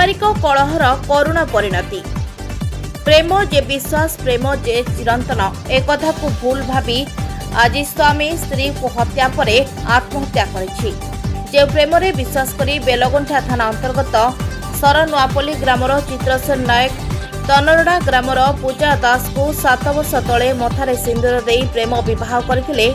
पारिवारिक कलहर करुण परिणति। प्रेम जे विश्वास, प्रेम जे चिरंतन, एक कथा को भूल भावी आज स्वामी स्त्री को हत्या पर आत्महत्या करिछि। जे प्रेम रे विश्वास करी बेलगंठा थाना अंतर्गत सरनुआपल्ली ग्रामर चित्रसेन नायक तनरडा ग्रामर पूजा दास को 7 वर्ष तले मथारे सिंदूर देई प्रेम विवाह करथिले।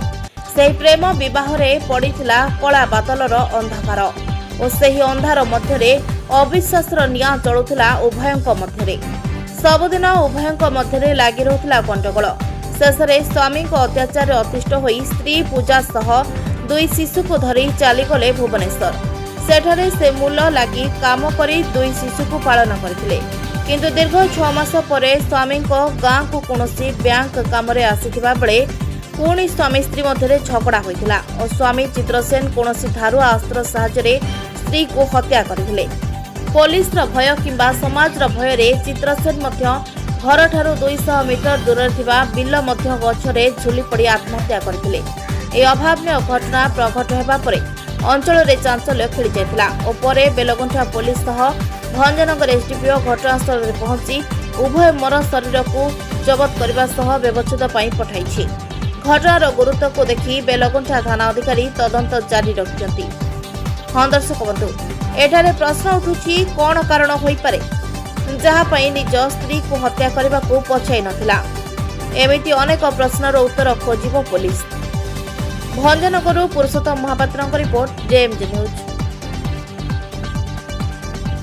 सेही प्रेम विवाह रे पड़िथिला कला बादलर अंधकार और सेही अंधार मध्यरे अविश्वासर निया चलुथिला उभयंक मध्यरे। सबुदिन उभयंक मध्यरे लागि रहुथिला गंडगोल। शेषरे स्वामी अत्याचार अतिष्ठ होई स्त्री पूजा सह 2 शिशु को धरी चलीगले भुवनेश्वर। सेठारे से मूल लगी काम करी 2 शिशु को पालन करथिले। किंतु दीर्घ 6 मास परे स्वामी गाँ को कौनसी बैंक काम आसीथिबा बेले पुणी स्वामी स्त्री मध्य झगड़ा होता और स्वामी चित्रसेन कौनसी धारुआ अस्त्र साहाय्य स्त्री को हत्या करथिले। पुलिस भय किंबा समाज भय रे चित्रसेन घर ठारू 200 मीटर दूर थिबा बिल मध्य गछरे झुली पड़ी आत्महत्या करथिले। ए अभावनीय घटना प्रघट हेबा परे अंचल रे चांचल्य खेली जायतिला और परे बेलगंठा पुलिस सह भंजनगर एसडीपीओ घटनास्थल रे पहुंची उभय मर शरीर को जबत करबा सह व्यवच्छेद पई पठाइछि। घटनार गुरुत्व को देखि बेलगंठा थाना अधिकारी तदंत जारी रखिछन्ति। हाँ दर्शक बंधु, एठारे प्रश्न उठुछि कोन कारण होई पारे जहा पई निज स्त्री को हत्या करबा को पछाई नथिला। एमिति अनेक प्रश्नर उत्तर खोजिबो पुलिस। भंजनगरु पुरुषोत्तम महापात्रଙ୍କ रिपोर्ट जेएमजे न्यूज।